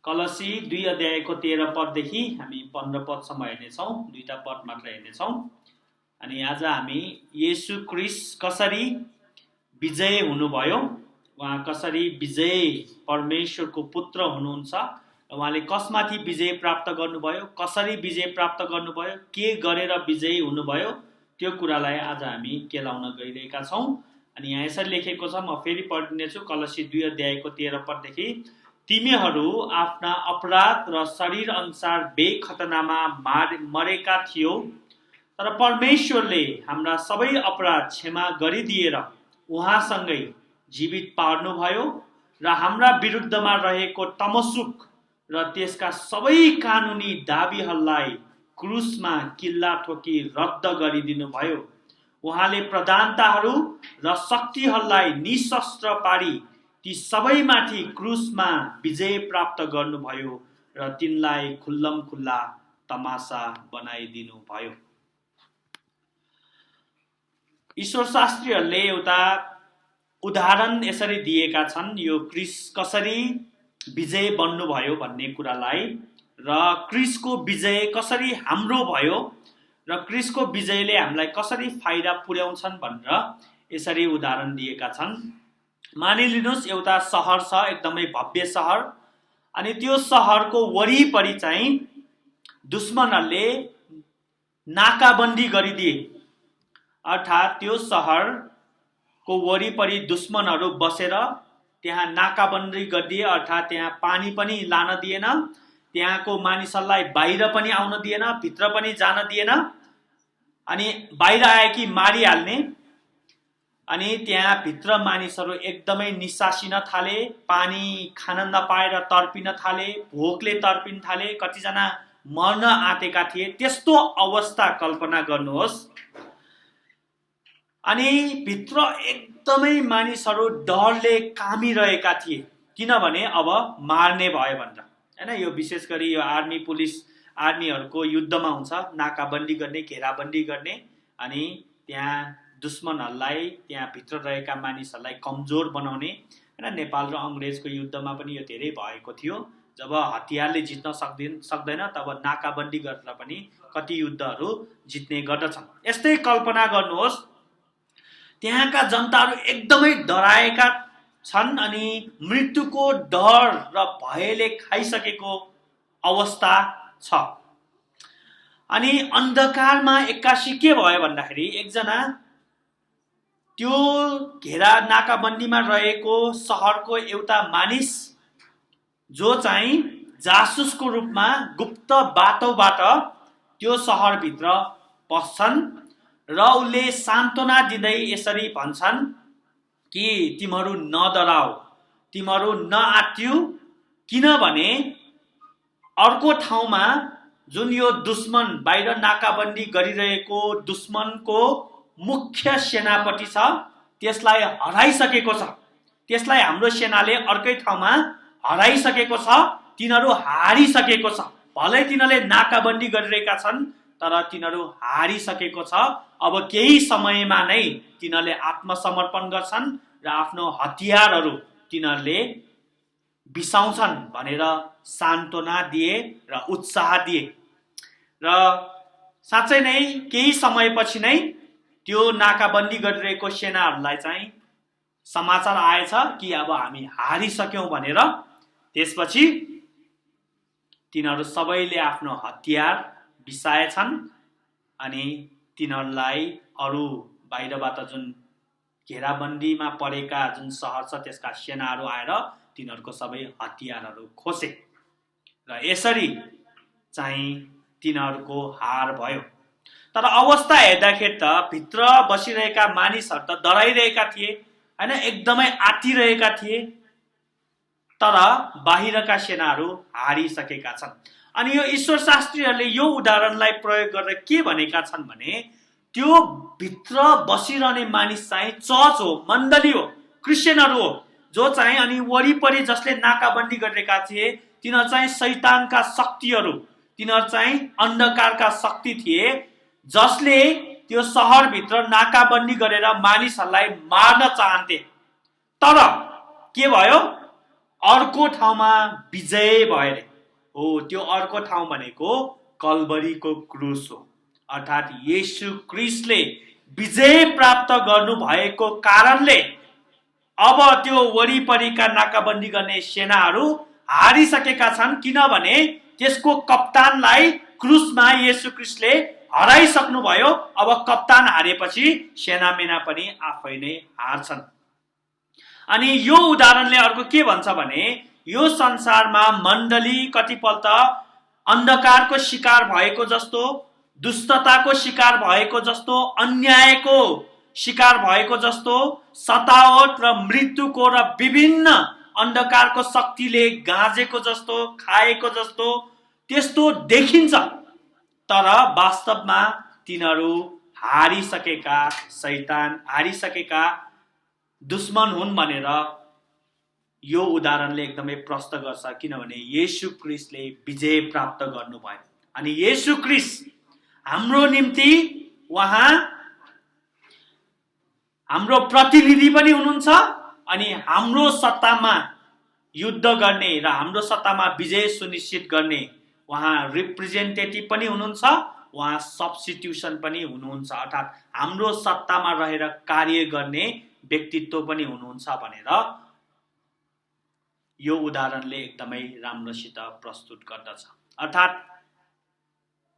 कलसी 2 अध्यायको 13 पददेखि हामी 15 पदसम्म हेर्नेछौँ। दुईटा पद मात्र हेर्नेछौँ। अनि आज हामी येशू ख्रीष्ट कसरी विजय हुनुभयो, उहाँ कसरी विजय परमेश्वरको पुत्र हुनुहुन्छ, उहाँले कसमाथि विजय प्राप्त गर्नुभयो, कसरी विजय प्राप्त गर्नुभयो, के गरेर विजयी हुनुभयो, त्यो कुरालाई आज हामी केलाउन गइरहेका छौँ। अनि यहाँ यसरी लेखेको छ, म फेरि पढिदिनेछु। कलसी 2 अध्यायको 13 पददेखि, तिमीहरू आफ्ना अपराध र शरीर अनुसार बेखतनामा मरेका थियौ, तर परमेश्वरले हाम्रा सबै अपराध क्षमा गरिदिएर उहाँसँगै जीवित पार्नुभयो र हाम्रा विरुद्धमा रहेको तमसुक र त्यसका सबै कानुनी दाबीहरूलाई क्रुसमा किल्ला ठोकी रद्द गरिदिनु भयो। उहाँले प्रधानताहरू र शक्तिहरूलाई निशस्त्र पारी ती सबैमाथि क्रुसमा विजय प्राप्त गर्नुभयो र तिनलाई खुल्लम खुल्ला तमासा बनाइदिनु भयो। ईश्वर शास्त्रीहरूले एउटा उदाहरण यसरी दिएका छन्, यो क्रिस्ट कसरी विजय बन्नुभयो भन्ने कुरालाई, र क्रिस्टको विजय कसरी हाम्रो भयो र क्रिस्टको विजयले हामीलाई कसरी फाइदा पुर्याउँछन् भनेर यसरी उदाहरण दिएका छन्। मानिलिनुहोस् एउटा सहर छ, एकदमै भव्य सहर, अनि त्यो सहरको वरिपरि चाहिँ दुश्मनहरूले नाकाबन्दी गरिदिए। अर्थात् त्यो सहरको वरिपरि दुश्मनहरू बसेर त्यहाँ नाकाबन्दी गरिदिए, अर्थात् त्यहाँ पानी पनि लान दिएन, त्यहाँको मानिसहरूलाई बाहिर पनि आउन दिएन, भित्र पनि जान दिएन, अनि बाहिर आए कि मारिहाल्ने। अनि त्यहाँ भित्र मानिसहरू एकदमै निसासिन थाले, पानी खान नपाएर तर्पिन थाले, भोकले तर्पिन थाले, कतिजना मर्न आँटेका थिए। त्यस्तो अवस्था कल्पना गर्नुहोस्। अनि भित्र एकदमै मानिसहरू डरले कामिरहेका थिए, किनभने अब मार्ने भयो भनेर, हैन। यो विशेष गरी यो आर्मी पुलिस आर्मीहरूको युद्धमा हुन्छ, नाकाबन्दी गर्ने, घेराबन्दी गर्ने, अनि त्यहाँ दुश्मनहरूलाई, त्यहाँ भित्र रहेका मानिसहरूलाई कमजोर बनाउने। हैन, नेपाल र अङ्ग्रेजको युद्धमा पनि यो धेरै भएको थियो। जब हतियारले जित्न सक्दैन तब नाकाबन्दी गरेर पनि कति युद्धहरू जित्ने गर्दछन्। यस्तै कल्पना गर्नुहोस्, त्यहाँका जनताहरू एकदमै डराएका छन्, अनि मृत्युको डर र भयले खाइसकेको अवस्था छ। अनि अन्धकारमा एक्कासी के भयो भन्दाखेरि, एकजना त्यो घेरा नाकाबन्दीमा रहेको सहरको एउटा मानिस, जो चाहिँ जासुसको रूपमा गुप्त बाटोबाट त्यो सहरभित्र पस्छन् र उसले सान्त्वना दिँदै यसरी भन्छन् कि तिमीहरू नडराऊ, तिमीहरू नआत्तिऊ, किनभने अर्को ठाउँमा जुन यो दुश्मन बाहिर नाकाबन्दी गरिरहेको दुश्मनको मुख्य सेनापति छ, त्यसलाई हराइसकेको छ। त्यसलाई हाम्रो सेनाले अर्कै ठाउँमा हराइसकेको छ। तिनीहरू हारिसकेको छ। भलै तिनीहरूले नाकाबन्दी गरिरहेका छन्, तर तिनीहरू हारिसकेको छ। अब केही समयमा नै तिनीहरूले आत्मसमर्पण गर्छन् र आफ्नो हतियारहरू तिनीहरूले बिसाउँछन् भनेर सान्त्वना दिए र उत्साह दिए। र साँच्चै नै केही समयपछि नै त्यो नाकाबन्दी गरिरहेको सेनाहरूलाई चाहिँ समाचार आएछ कि अब हामी हारिसक्यौँ भनेर। त्यसपछि तिनीहरू सबैले आफ्नो हतियार बिसाएछन्, अनि तिनीहरूलाई अरू बाहिरबाट जुन घेराबन्दीमा परेका जुन सहर छ त्यसका सेनाहरू आएर तिनीहरूको सबै हतियारहरू खोसे, र यसरी चाहिँ तिनीहरूको हार भयो। तर अवस्था हेर्दाखेरि त भित्र बसिरहेका मानिसहरू त डराइरहेका थिए, हैन, एकदमै आत्तिरहेका थिए, तर बाहिरका सेनाहरू हारिसकेका छन्। अनि यो ईश्वर शास्त्रीहरूले यो उदाहरणलाई प्रयोग गरेर के भनेका छन् भने, त्यो भित्र बसिरहने मानिस चाहिँ चर्च हो, मण्डली हो, क्रिस्चियनहरू हो, जो चाहिँ अनि वरिपरि जसले नाकाबन्दी गरिरहेका थिए तिनीहरू चाहिँ शैतानका शक्तिहरू, तिनीहरू चाहिँ अन्धकारका शक्ति थिए, जसले त्यो सहरभित्र नाकाबन्दी गरेर मानिसहरूलाई मार्न चाहन्थे। तर के भयो, अर्को ठाउँमा विजय भयो रे। हो, त्यो अर्को ठाउँ भनेको कल्भरीको क्रुस हो। अर्थात् येशू क्रिस्टले विजय प्राप्त गर्नु भएको कारणले अब त्यो वरिपरिका नाकाबन्दी गर्ने सेनाहरू हारिसकेका छन्, किनभने त्यसको कप्तानलाई क्रुसमा येशू क्रिस्टले हराइसक्नु भयो। अब कप्तान हारेपछि सेनामेना पनि आफै नै हार्छन्। अनि यो उदाहरणले अर्को के भन्छ भने यो संसारमा मण्डली कतिपल्ट अन्धकारको शिकार भएको जस्तो, दुष्टताको शिकार भएको जस्तो, अन्यायको शिकार भएको जस्तो, सतावट र मृत्युको र विभिन्न अन्धकारको शक्तिले गाँजेको जस्तो, खाएको जस्तो त्यस्तो देखिन्छ। तर वास्तवमा तिनीहरू हारिसकेका शैतान, हारिसकेका दुश्मन हुन् भनेर यो उदाहरणले एकदमै प्रष्ट गर्छ। किनभने येशू क्रिस्टले विजय प्राप्त गर्नुभयो। अनि येशू क्रिस्ट हाम्रो निम्ति उहाँ हाम्रो प्रतिनिधि पनि हुनुहुन्छ अनि हाम्रो सत्तामा युद्ध गर्ने र हाम्रो सत्तामा विजय सुनिश्चित गर्ने उहाँ रिप्रेजेन्टेटिभ पनि हुनुहुन्छ, उहाँ सब्स्टिट्युसन पनि हुनुहुन्छ। अर्थात् हाम्रो सत्तामा रहेर कार्य गर्ने व्यक्तित्व पनि हुनुहुन्छ भनेर यो उदाहरणले एकदमै राम्रोसित प्रस्तुत गर्दछ। अर्थात्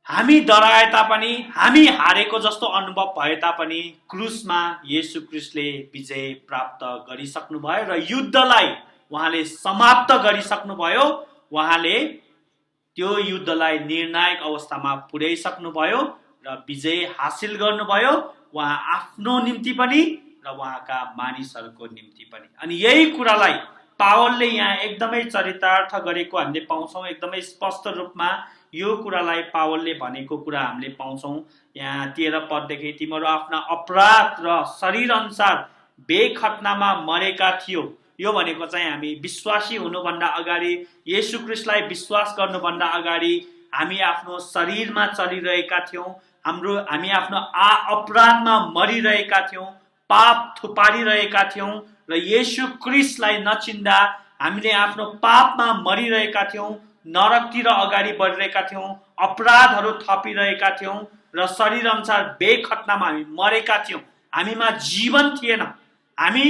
हामी डराए तापनि, हामी हारेको जस्तो अनुभव भए तापनि क्रुसमा येशू क्रिस्टले विजय प्राप्त गरिसक्नु भयो र युद्धलाई उहाँले समाप्त गरिसक्नु भयो। उहाँले त्यो युद्धलाई निर्णायक अवस्थामा पुर्याइसक्नु भयो र विजय हासिल गर्नुभयो, उहाँ आफ्नो निम्ति पनि र उहाँका मानिसहरूको निम्ति पनि। अनि यही कुरालाई पावलले यहाँ एकदमै चरितार्थ गरेको हामीले पाउँछौँ। एकदमै स्पष्ट रूपमा यो कुरालाई पावलले भनेको कुरा हामीले पाउँछौँ। यहाँ 13 पददेखि तिमीहरू आफ्ना अपराध र शरीर अनुसार बेखतनामा मरेका थियो। यो भनेको चाहिँ हामी विश्वासी हुनुभन्दा अगाडि, येशू क्रिस्टलाई विश्वास गर्नुभन्दा अगाडि हामी आफ्नो शरीरमा चलिरहेका थियौँ। हामी आफ्नो अपराधमा मरिरहेका थियौँ, पाप थुपारिरहेका थियौँ र येशू क्रिस्टलाई नचिन्दा हामीले आफ्नो पापमा मरिरहेका थियौँ, नरकतिर अगाडि बढिरहेका थियौँ, अपराधहरू थपिरहेका थियौँ र शरीर अनुसार बेखतनामा हामी मरेका थियौँ। हामीमा जीवन थिएन, हामी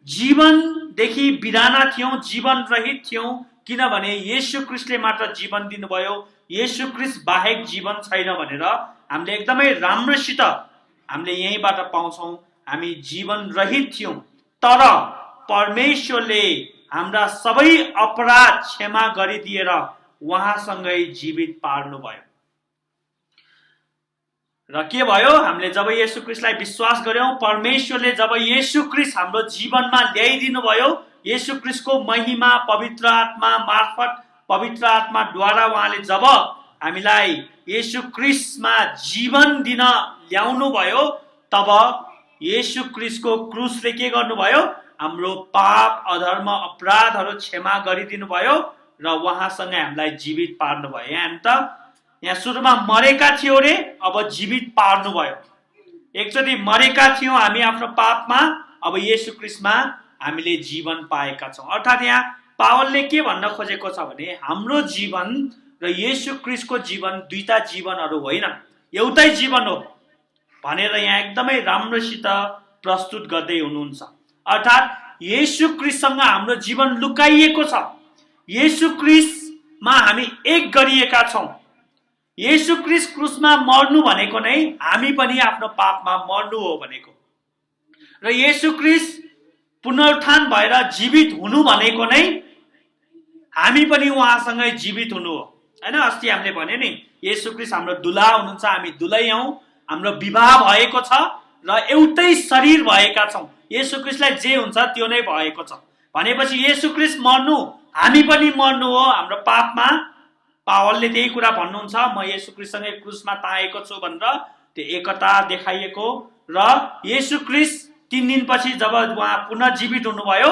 जीवनदेखि बिराना थियौँ, जीवन रहित थियौँ। किनभने येशू क्रिस्टले मात्र जीवन दिनुभयो, येशू क्रिस्ट बाहेक जीवन छैन भनेर हामीले एकदमै राम्रोसित हामीले यहीँबाट पाउँछौँ। हामी जीवन रहित थियौँ, तर परमेश्वरले हाम्रा सबै अपराध क्षमा गरिदिएर उहाँसँगै जीवित पार्नुभयो। र के भयो, हामीले जब येशू क्रिस्टलाई विश्वास गर्यौं, परमेश्वरले जब येशू क्रिस्ट हाम्रो जीवनमा ल्याइदिनु भयो, येशू क्रिस्टको महिमा पवित्र आत्मा मार्फत, पवित्र आत्माद्वारा उहाँले जब हामीलाई येशू क्रिस्टमा जीवन दिन ल्याउनु भयो, तब येशू क्रिस्टको क्रुसले के गर्नुभयो, हाम्रो पाप अधर्म अपराधहरू क्षमा गरिदिनु भयो र उहाँसँग हामीलाई जीवित पार्नुभयो। यहाँ सुरुमा मरेका थियो रे, अब जीवित पार्नुभयो। एकचोटि मरेका थियौँ हामी आफ्नो पापमा, अब येशू क्रिस्टमा हामीले जीवन पाएका छौँ। अर्थात् यहाँ पावलले के भन्न खोजेको छ भने हाम्रो जीवन र येशू क्रिस्टको जीवन दुईटा जीवनहरू होइन, एउटै जीवन हो भनेर यहाँ एकदमै राम्रोसित प्रस्तुत गर्दै हुनुहुन्छ। अर्थात् येशू क्रिस्टसँग हाम्रो जीवन लुकाइएको छ, येशू क्रिस्टमा हामी एक गरिएका छौँ। येशू क्रिस्ट क्रुसमा मर्नु भनेको नै हामी पनि आफ्नो पापमा मर्नु हो भनेको, र येशू क्रिस्ट पुनरुत्थान भएर जीवित हुनु भनेको नै हामी पनि उहाँसँगै जीवित हुनु हो। हैन, अस्ति हामीले भन्यो नि, येशू क्रिस्ट हाम्रो दुला हुनुहुन्छ, हामी दुलै हौँ, हाम्रो विवाह भएको छ र एउटै शरीर भएका छौँ। येशू क्रिस्टलाई जे हुन्छ त्यो नै भएको छ भनेपछि येशू क्रिस्ट मर्नु हामी पनि मर्नु हो हाम्रो पापमा। पावलले त्यही कुरा भन्नुहुन्छ, म येशू क्रिस्टसँगै क्रुसमा ताएको छु भनेर त्यो एकता देखाइएको। र येशू क्रिस्ट 3 दिनपछि जब उहाँ पुनः जीवित हुनुभयो,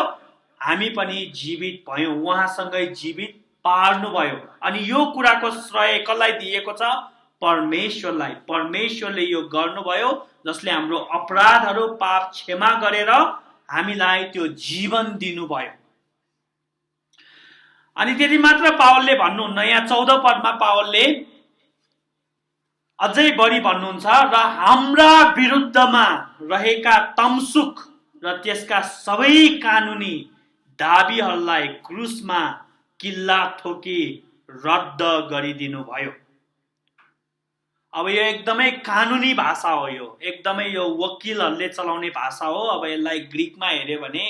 हामी पनि जीवित भयौँ, उहाँसँगै जीवित पार्नुभयो। अनि यो कुराको श्रेय कसलाई दिएको छ? परमेश्वरलाई। परमेश्वरले यो गर्नुभयो जसले हाम्रो अपराधहरू पाप क्षमा गरेर हामीलाई त्यो जीवन दिनुभयो। अनि त्यति मात्र पावलले भन्नुहुन्न, यहाँ 14 पदमा पावलले अझै बढी भन्नुहुन्छ, र हाम्रा विरुद्धमा रहेका तमसुक र त्यसका सबै कानुनी दाबीहरूलाई क्रुसमा किल्ला ठोकी रद्द गरिदिनु भयो। अब यो एकदमै कानुनी भाषा हो, यो एकदमै यो वकिलहरूले चलाउने भाषा हो। अब यसलाई ग्रीकमा हेर्यो भने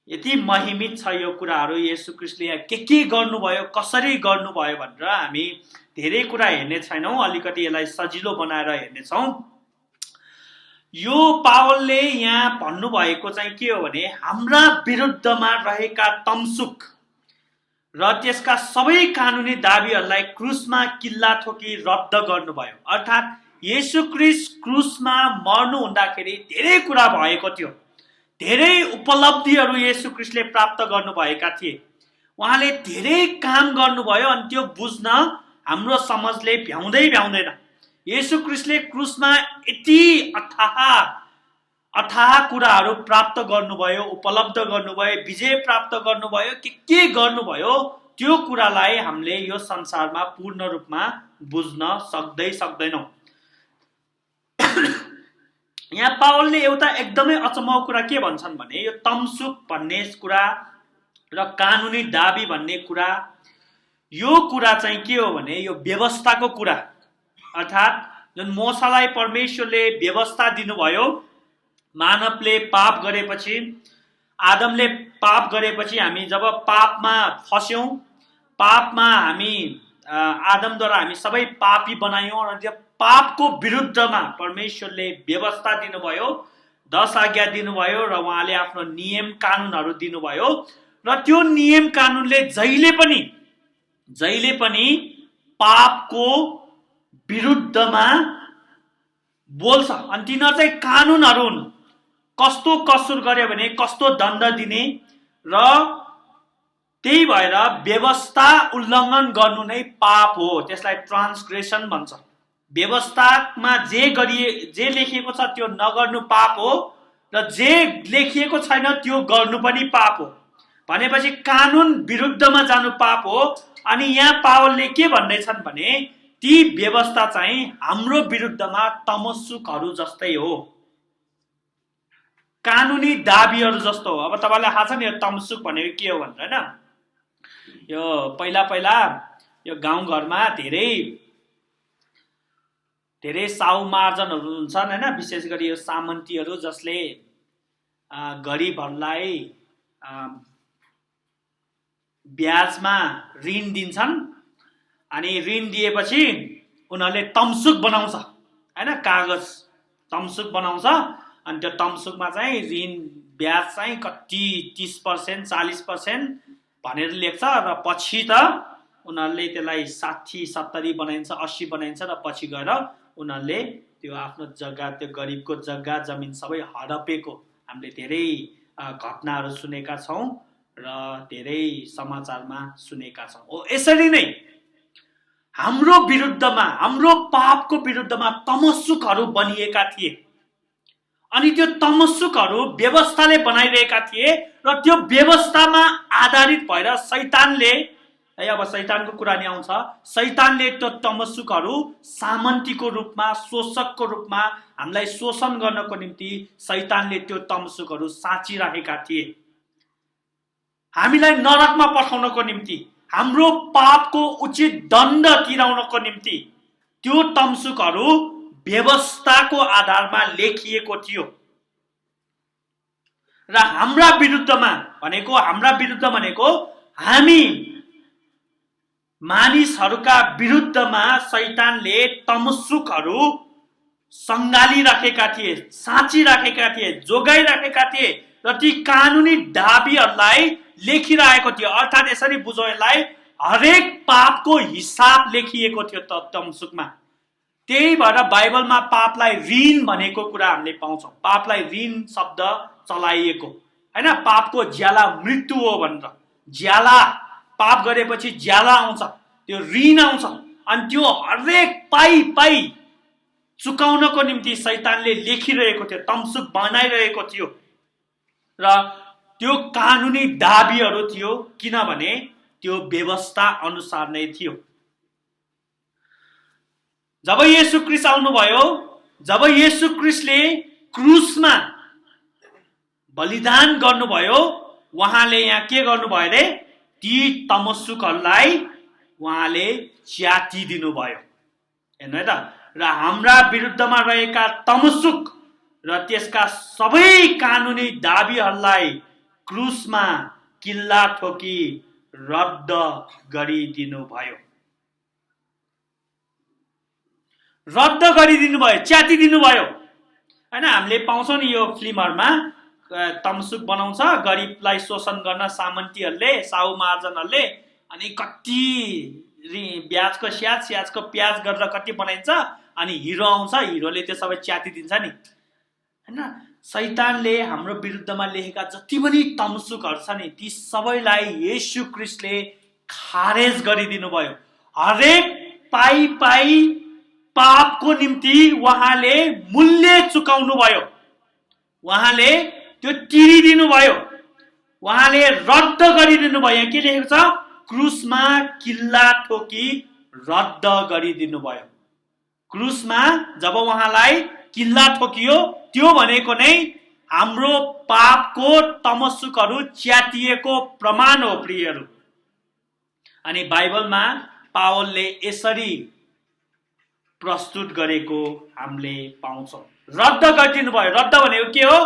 यति महिमित छ यो कुराहरू। येशू ख्रीष्टले यहाँ के गर्नुभयो, कसरी गर्नुभयो भनेर हामी धेरै कुरा हेर्ने छैनौँ, अलिकति यसलाई सजिलो बनाएर हेर्नेछौँ। यो पावलले यहाँ भन्नुभएको चाहिँ के हो भने हाम्रा विरुद्धमा रहेका तमसुक र त्यसका सबै कानुनी दाबीहरूलाई क्रुसमा किल्ला ठोकी रद्द गर्नुभयो। अर्थात् येशू ख्रीष्ट क्रुसमा मर्नु हुँदाखेरि धेरै कुरा भएको थियो, धेरै उपलब्धिहरू येशू ख्रीष्टले प्राप्त गर्नुभएका थिए। उहाँले धेरै काम गर्नुभयो, अनि त्यो बुझ्न हाम्रो समझले भ्याउँदैन। येशू ख्रीष्टले क्रुसमा यति अथाह कुराहरू प्राप्त गर्नुभयो, उपलब्ध गर्नुभयो, विजय प्राप्त गर्नुभयो, के गर्नुभयो, त्यो कुरालाई हामीले यो संसारमा पूर्ण रूपमा बुझ्न सक्दैनौँ। यहाँ पावलले एउटा एकदमै अचम्मको कुरा के भन्छन् भने यो तमसुक भन्ने कुरा र कानुनी दाबी भन्ने कुरा, यो कुरा चाहिँ के हो भने यो व्यवस्थाको कुरा। अर्थात् जुन मूसालाई परमेश्वरले व्यवस्था दिनुभयो, मानवले पाप गरेपछि, आदमले पाप गरेपछि, हामी जब पापमा फस्यौँ, पापमा हामी आदमद्वारा हामी सबै पापी बनायौँ, र त्यो पापको विरुद्धमा परमेश्वरले व्यवस्था दिनुभयो, 10 आज्ञा दिनुभयो, र उहाँले आफ्नो नियम कानुनहरू दिनुभयो। र त्यो नियम कानुनले जहिले पनि पापको विरुद्धमा बोल्छ। अनि तिनीहरू चाहिँ कानुनहरू हुन्, कस्तो कसुर गर्यो भने कस्तो दण्ड दिने, र त्यही भएर व्यवस्था उल्लङ्घन गर्नु नै पाप हो। त्यसलाई ट्रान्सग्रेसन भन्छ। व्यवस्थामा जे लेखिएको छ त्यो नगर्नु पाप हो, र जे लेखिएको छैन त्यो गर्नु पनि पाप हो। भनेपछि कानुन विरुद्धमा जानु पाप हो। अनि यहाँ पावलले के भन्दैछन् भने ती व्यवस्था चाहिँ हाम्रो विरुद्धमा तमसुकहरू जस्तै हो, कानुनी दाबीहरू जस्तो हो। अब तपाईँलाई थाहा छ नि यो तमसुक भनेको के हो भनेर, होइन? यो पहिला यो गाउँघरमा धेरै साहु मार्जनहरू हुन्छन्, होइन? विशेष गरी यो सामन्तीहरू जसले गरिबहरूलाई ब्याजमा ऋण दिन्छन्, अनि ऋण दिएपछि उनीहरूले तमसुक बनाउँछ, होइन? कागज तमसुक बनाउँछ, अनि त्यो तमसुकमा चाहिँ ऋण ब्याज चाहिँ कति 30%, 40% भनेर लेख्छ, र पछि त उनीहरूले त्यसलाई 60, 70 बनाइन्छ, 80 बनाइन्छ, र पछि गएर उनीहरूले त्यो आफ्नो जग्गा, त्यो गरिबको जग्गा जमिन सबै हडपेको हामीले धेरै घटनाहरू सुनेका छौँ र धेरै समाचारमा सुनेका छौँ। हो, यसरी नै हाम्रो विरुद्धमा, हाम्रो पापको विरुद्धमा तमसुकहरू बनिएका थिए। अनि त्यो तमसुकहरू व्यवस्थाले बनाइरहेका थिए, र त्यो व्यवस्थामा आधारित भएर शैतानले, है, अब शैतानको कुरा नि आउँछ, शैतानले त्यो तमसुकहरू सामन्तीको रूपमा, शोषकको रूपमा हामीलाई शोषण गर्नको निम्ति शैतानले त्यो तमसुकहरू साँचिराखेका थिए। हामीलाई नरकमा पठाउनको निम्ति, हाम्रो पापको उचित दण्ड तिराउनको निम्ति त्यो तमसुकहरू व्यवस्थाको आधारमा लेखिएको थियो। र हाम्रा विरुद्ध भनेको हामी मानिसहरूका विरुद्धमा शैतानले तमसुकहरू सङ्गालिराखेका थिए, साँचिराखेका थिए, जोगाइराखेका थिए, र ती कानुनी दाबीहरूलाई लेखिरहेको थियो। अर्थात् यसरी बुझौँ यसलाई, हरेक पापको हिसाब लेखिएको थियो तमसुकमा। त्यही भएर बाइबलमा पापलाई ऋण भनेको कुरा हामीले पाउँछौँ। पापलाई ऋण शब्द चलाइएको, होइन? पापको ज्याला मृत्यु हो भनेर, ज्याला, पाप गरेपछि ज्याला आउँछ, त्यो ऋण आउँछ, अनि त्यो हरेक पाइ चुकाउनको निम्ति शैतानले लेखिरहेको थियो, तमसुक बनाइरहेको थियो। र त्यो कानुनी दाबीहरू थियो, किनभने त्यो व्यवस्था अनुसार नै थियो। जब येशू ख्रीष्ट आउनुभयो, जब येशू ख्रीष्टले क्रुसमा बलिदान गर्नुभयो, उहाँले यहाँ के गर्नुभयो रे? ती तमस्सुकहरूलाई उहाँले च्यातिदिनु भयो। हेर्नु है त, र हाम्रा विरुद्धमा रहेका तमस्सुक र त्यसका सबै कानुनी दाबीहरूलाई क्रुसमा किल्ला ठोकी रद्द गरिदिनु भयो। रद्द गरिदिनु भयो, च्यातिदिनु भयो। हैन, हामीले पाउँछौँ नि यो फिल्महरुमा, तमसुक बनाउँछ गरिबलाई शोषण गर्न सामन्तीहरूले, साहु महाजनहरूले, अनि कति ब्याजको स्याज स्याजको प्याज गरेर कति बनाइन्छ, अनि हिरो आउँछ, हिरोले त्यो सबै च्यातिदिन्छ नि। हैन, शैतानले हाम्रो विरुद्धमा लेखेका जति पनि तमसुकहरू छ नि, ती सबैलाई येशू ख्रीष्टले खारेज गरिदिनु भयो। हरेक पाइ पाइ पापको निम्ति उहाँले मूल्य चुकाउनु भयो, उहाँले त्यो तिरिदिनु भयो, उहाँले रद्द गरिदिनु भयो। यहाँ के लेखेको छ? क्रुसमा किल्ला ठोकी रद्द गरिदिनु भयो। क्रुसमा जब उहाँलाई किल्ला ठोकियो, त्यो भनेको नै हाम्रो पापको तमस्सुकहरू च्यातिएको प्रमाण हो प्रियहरू। अनि बाइबलमा पावलले यसरी प्रस्तुत गरेको हामीले पाउँछौँ। रद्द गरिदिनु भयो। रद्द भनेको के हो?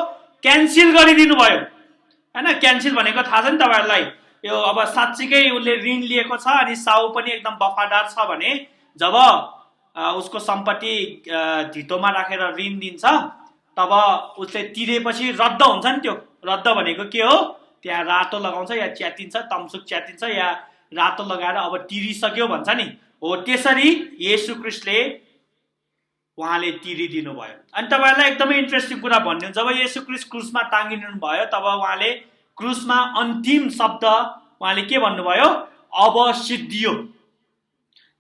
क्यान्सिल गरिदिनु भयो। हैन, क्यान्सिल भनेको थाहा छ नि तपाईहरुलाई? यो अब साच्चीकै उसले ऋण लिएको छ अनि साहु पनि एकदम वफादार छ भने जब उसको सम्पत्ति धितोमा राखेर ऋण दिन्छ, तब उसले तिरेपछि रद्द हुन्छ नि। त्यो रद्द भनेको के हो? त्यहाँ रातो लगाउँछ या च्यातिन्छ, तमसुक च्यातिन्छ या रातो लगाएर अब तिरिसक्यो भन्छ नि। हो त्यसरी येशू ख्रीष्टले उहाँले तिरिदिनु भयो। अनि तपाईहरुलाई एकदमै इन्ट्रेस्टिङ कुरा भन्नु, जब येशू ख्रीष्ट क्रुसमा टाँगिनु भयो, तब उहाँले क्रुसमा अन्तिम शब्द उहाँले के भन्नुभयो? अब सिद्धियो।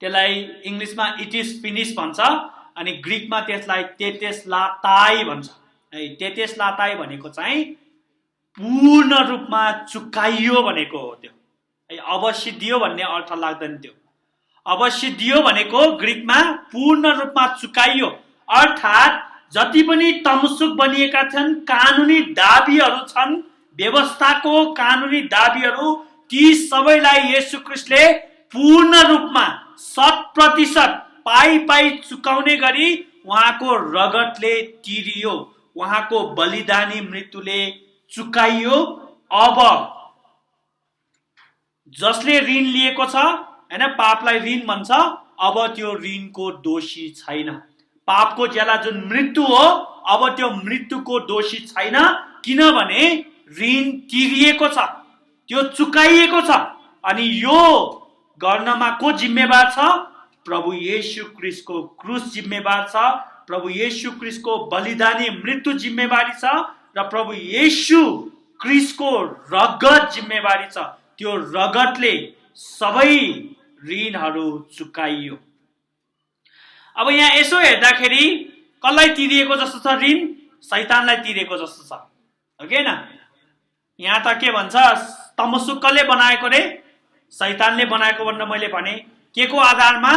त्यसलाई इंग्लिशमा इट इज फिनिश भन्छ, अनि ग्रीकमा त्यसलाई टेटेस्लाताई भन्छ। है, टेटेस्लाताई भनेको चाहिँ पूर्ण रूपमा चुकाइयो भनेको हो। त्यो है, अब सिद्धियो भन्ने अर्थ लाग्दैन। त्यो अब सिद्धियो भनेको ग्रीकमा पूर्ण रूपमा चुकाइयो, अर्थात् जति पनि तमसुक बनिएका छन्, कानुनी दाबीहरू छन्, व्यवस्थाको कानुनी दाबीहरू, ती सबैलाई येशू ख्रीष्टले पूर्ण रूपमा 100% पाइ पाइ चुकाउने गरी उहाँको रगतले तिरियो, उहाँको बलिदानी मृत्युले चुकाइयो। अब जसले ऋण लिएको छ, हैन, पापलाई ऋण भन्छ, अब त्यो ऋणको दोषी छैन। पापको ज्याला जुन मृत्यु हो, अब त्यो मृत्युको दोषी छैन, किनभने ऋण तिरिएको छ, त्यो चुकाइएको छ। अनि यो गर्नमा को जिम्मेवार छ? प्रभु येशू ख्रीष्टको क्रुस जिम्मेवार छ, प्रभु येशू ख्रीष्टको बलिदानी मृत्यु जिम्मेवारी छ, र प्रभु येशू ख्रीष्टको रगत जिम्मेवारी छ। त्यो रगतले सबै ऋणहरू चुकाइयो। अब यहाँ यसो हेर्दाखेरि कसलाई तिरिएको जस्तो छ ऋण? शैतानलाई तिरिएको जस्तो छ, हो कि हैन? यहाँ त के भन्छ? तमसुक कसले बनाएको रे? शैतानले बनाएको भनेर मैले भने। के को आधारमा?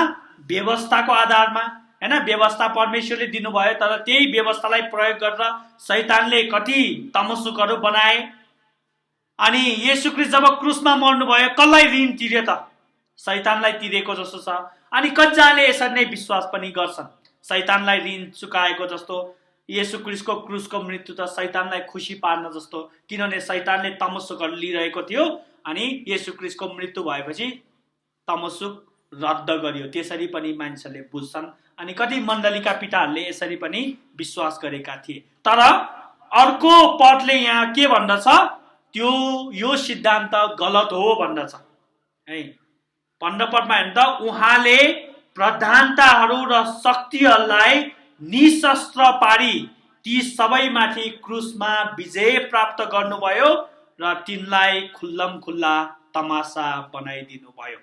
व्यवस्थाको आधारमा। हैन, व्यवस्था परमेश्वरले दिनुभयो, तर त्यही व्यवस्थालाई प्रयोग गरेर शैतानले कति तमसुकहरू बनाए। अनि येशू ख्रीष्ट जब क्रुसमा मर्नुभयो, कसलाई ऋण तिर्यो त? शैतानलाई तिरेको जस्तो छ। अनि कतिजनाले यसरी नै विश्वास पनि गर्छन्, शैतानलाई ऋण चुकाएको जस्तो। येशू ख्रीष्टको क्रुसको मृत्यु त शैतानलाई खुसी पार्न जस्तो, किनभने शैतानले तमसुकहरू लिइरहेको थियो, अनि येशू ख्रीष्टको मृत्यु भएपछि तमसुक रद्द गरियो। त्यसरी पनि मानिसहरूले बुझ्छन्, अनि कति मण्डलीका पिताहरूले यसरी पनि विश्वास गरेका थिए। तर अर्को पदले यहाँ के भन्दछ? त्यो यो सिद्धान्त गलत हो भन्दछ है। 15 पदमा हेर्नु त, उहाँले प्रधानताहरू र शक्तिहरूलाई निशस्त्र पारी ती सबैमाथि क्रुसमा विजय प्राप्त गर्नुभयो र तिनलाई खुल्लम खुल्ला तमासा बनाइदिनु भयो।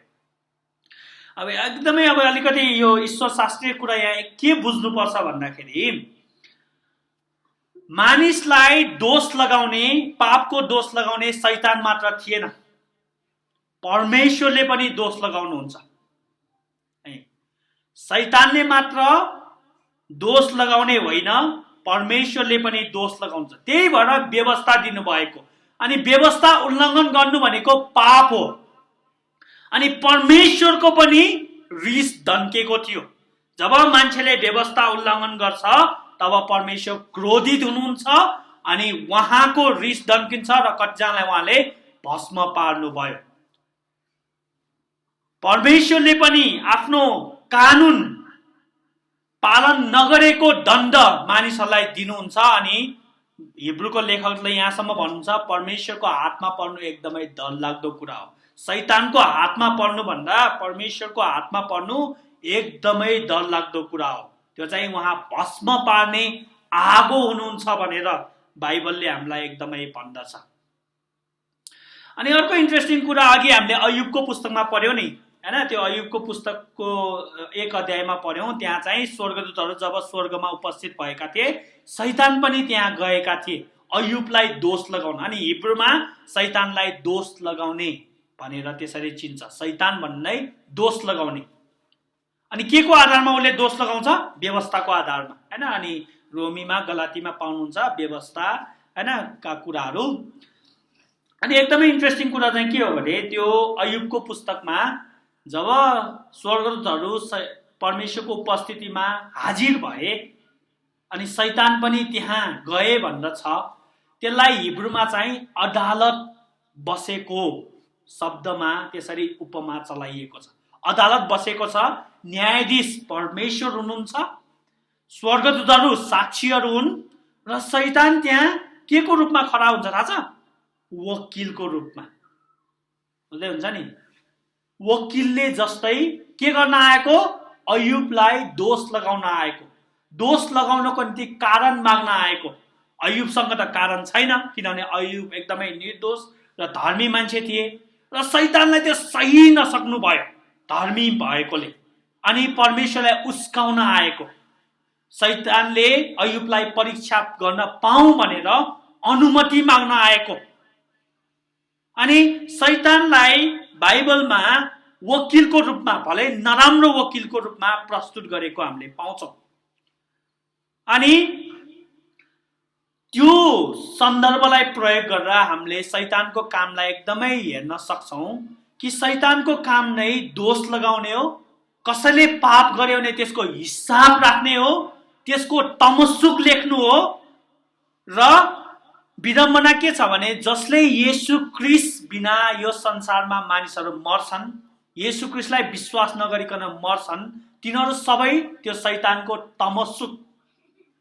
अब एकदमै अब अलिकति यो ईश्वर शास्त्रीय कुरा यहाँ के बुझ्नुपर्छ भन्दाखेरि, मानिसलाई दोष लगाउने, पापको दोष लगाउने शैतान मात्र थिएन, परमेश्वरले पनि दोष लगाउनुहुन्छ। शैतानले मात्र दोष लगाउने होइन, परमेश्वरले पनि दोष लगाउँछ। त्यही भएर व्यवस्था दिनुभएको। अनि व्यवस्था उल्लङ्घन गर्नु भनेको पाप हो। अनि परमेश्वरको पनि रिस दन्केको थियो। जब मान्छेले व्यवस्था उल्लङ्घन गर्छ तब परमेश्वर क्रोधित हुनुहुन्छ अनि उहाँको रिस दन्किन्छ र कतिजनालाई उहाँले भस्म पार्नुभयो। परमेश्वरले पनि आफ्नो कानुन पालन नगरेको दण्ड मानिसहरूलाई दिनुहुन्छ। अनि हिब्रूको लेखकले यहाँसम्म भन्नुहुन्छ, परमेश्वरको हातमा पर्नु एकदमै डरलाग्दो कुरा हो। शैतानको हातमा पर्नु भन्दा परमेश्वरको हातमा पर्नु एकदमै डरलाग्दो कुरा हो। त्यो चाहिँ उहाँ भस्म पार्ने आगो हुनुहुन्छ भनेर बाइबलले हामीलाई एकदमै भन्दछ। अनि अर्को इन्ट्रेस्टिङ कुरा, अघि हामीले अयुबको पुस्तकमा पढ्यौँ नि, हैन? त्यो अयुबको पुस्तकको 1 अध्यायमा पढ्यौँ। त्यहाँ चाहिँ स्वर्गदूतहरू जब स्वर्गमा उपस्थित भएका थिए, शैतान पनि त्यहाँ गएका थिए अयुबलाई दोष लगाउन। अनि हिब्रूमा शैतानलाई दोष लगाउने भनेर त्यसरी चिन्छ। शैतान भन्ने दोष लगाउने। अनि के को आधारमा उसले दोष लगाउँछ? व्यवस्थाको आधारमा, हैन? अनि रोमीमा, गलातीमा पाउनुहुन्छ व्यवस्था, हैन, का कुराहरू। अनि एकदमै इन्ट्रेस्टिङ कुरा चाहिँ के हो भने, त्यो अयुबको पुस्तकमा जब स्वर्गदूतहरू परमेश्वरको उपस्थितिमा हाजिर भए अनि शैतान पनि त्यहाँ गए भनेर छ, त्यसलाई हिब्रूमा चाहिँ अदालत बसेको शब्दमा त्यसरी उपमा चलाइएको छ। अदालत बसेको छ, न्यायाधीश परमेश्वर हुनुहुन्छ, स्वर्गदूतहरू साक्षीहरू हुन् र शैतान त्यहाँ के को रूपमा खडा हुन्छ थाहा छ? वकिलको रूपमा। बुझ्दै हुन्छ नि? वकिलले जस्तै के गर्न आएको? अयुबलाई दोष लगाउन आएको, दोष लगाउनको निम्ति कारण माग्न आएको। अयुबसँग त कारण छैन, किनभने अयुब एकदमै निर्दोष र धर्मी मान्छे थिए र शैतानलाई त्यो सही नसक्नु भयो धर्मी भएकोले। अनि परमेश्वरलाई उस्काउन आएको। शैतानले अयुबलाई परीक्षा गर्न पाऊँ भनेर अनुमति माग्न आएको। अनि शैतानलाई बाइबलमा वकिलको रूपमा, भलै नराम्रो वकिलको रूपमा प्रस्तुत गरेको हामीले पाउँछौँ। अनि त्यो सन्दर्भलाई प्रयोग गरेर हामीले शैतानको कामलाई एकदमै हेर्न सक्छौँ कि शैतानको काम नै दोष लगाउने हो, कसैले पाप गर्यो भने त्यसको हिसाब राख्ने हो, त्यसको तमस्सुक लेख्नु हो। र विडम्बना के छ भने, जसले येशू ख्रीष्ट बिना यो संसारमा मानिसहरू मर्छन्, येशू ख्रीष्टलाई विश्वास नगरिकन मर्छन्, तिनीहरू सबै त्यो शैतानको तमस्सुक,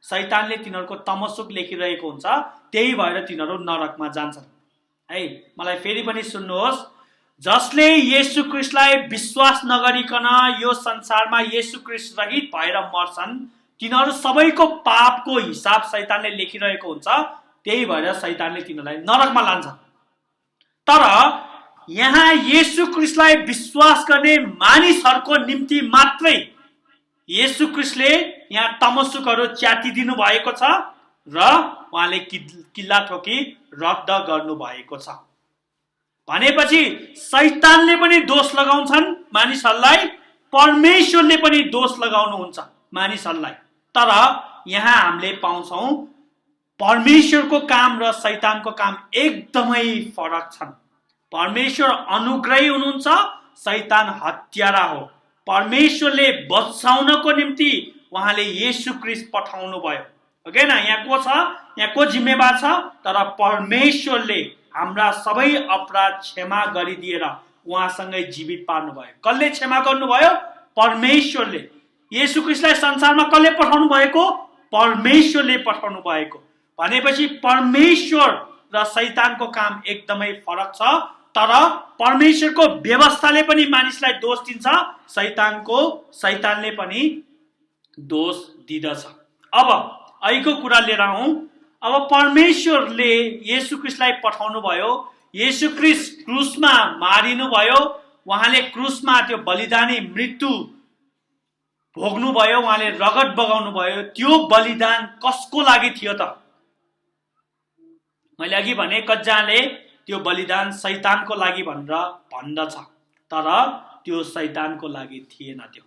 शैतानले तिनीहरूको तमस्सुक लेखिरहेको हुन्छ। त्यही भएर तिनीहरू नरकमा जान्छन्। है, मलाई फेरि पनि सुन्नुहोस्, जसले येशू ख्रीष्टलाई विश्वास नगरिकन यो संसारमा येशू ख्रीष्ट रहित भएर मर्छन्, तिनीहरू सबैको पापको हिसाब शैतानले लेखिरहेको हुन्छ। त्यही भएर शैतानले तिनीहरूलाई नरकमा लान्छ। तर यहाँ येशू ख्रीष्टलाई विश्वास गर्ने मानिसहरूको निम्ति मात्रै येशू ख्रीष्टले यहाँ तमस्सुकहरू च्यातिदिनु भएको छ र उहाँले किल्ला ठोकी रद्द गर्नु भएको छ। भनेपछि शैतानले पनि दोष लगाउँछन् मानिसहरूलाई, परमेश्वरले पनि दोष लगाउनुहुन्छ मानिसहरूलाई। तर यहाँ हामीले पाउँछौँ परमेश्वरको काम र शैतानको काम एकदमै फरक छन्। परमेश्वर अनुग्रही हुनुहुन्छ, शैतान हत्यारा हो। परमेश्वरले बचाउनको निम्ति उहाँले येशू ख्रीष्ट पठाउनु भयो। ओके न? यहाँ को छ? यहाँ को जिम्मेवार छ? तर परमेश्वरले हाम्रा सबै अपराध क्षमा गरिदिएर उहाँसँगै जीवित पार्नुभयो। कसले क्षमा गर्नुभयो? परमेश्वरले। येशू ख्रीष्टलाई संसारमा कसले पठाउनु भएको? परमेश्वरले पठाउनु भएको। भनेपछि परमेश्वर र शैतानको काम एकदमै फरक छ। तर परमेश्वरको व्यवस्थाले पनि मानिसलाई दोष दिन्छ, शैतानले पनि दोष दिदछ। अब अहिलेको कुरा लिएर आउँ। अब परमेश्वरले येशू ख्रीष्टलाई पठाउनु भयो, येशू ख्रीष्ट क्रुसमा मारिनु भयो, उहाँले क्रुसमा त्यो बलिदानी मृत्यु भोग्नु भयो, उहाँले रगत बगाउनु भयो। त्यो बलिदान कसको लागि थियो त? मैले अघि भने कतिजनाले त्यो बलिदान शैतानको लागि भनेर भन्दछ, तर त्यो शैतानको लागि थिएन। त्यो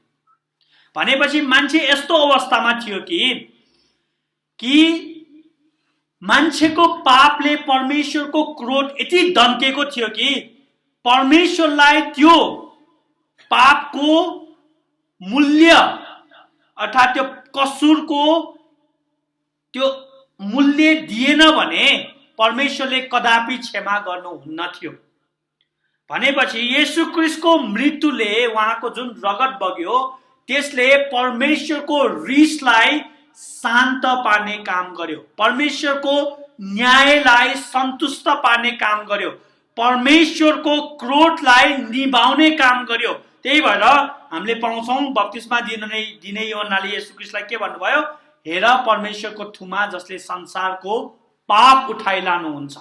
भनेपछि मान्छे यस्तो अवस्थामा थियो कि मान्छेको पापले परमेश्वरको क्रोध यति दम्केको थियो कि परमेश्वरलाई त्यो पापको मूल्य अर्थात् त्यो कसुरको त्यो मूल्य दिएन भने परमेश्वरले कदापि क्षमा गर्नुहुन्न थियो। भनेपछि येशू ख्रीष्टको मृत्युले, उहाँको जुन रगत बग्यो, त्यसले परमेश्वरको रिसलाई शान्त पार्ने काम गर्यो, परमेश्वरको न्यायलाई सन्तुष्ट पार्ने काम गर्यो, परमेश्वरको क्रोधलाई निभाउने काम गर्यो। त्यही भएर हामीले पाउँछौँ बप्तिस्मा दिने यूहन्नाले येशू ख्रीष्टलाई के भन्नुभयो? हेर परमेश्वरको थुमा जसले संसारको पाप उठाइलानुहुन्छ।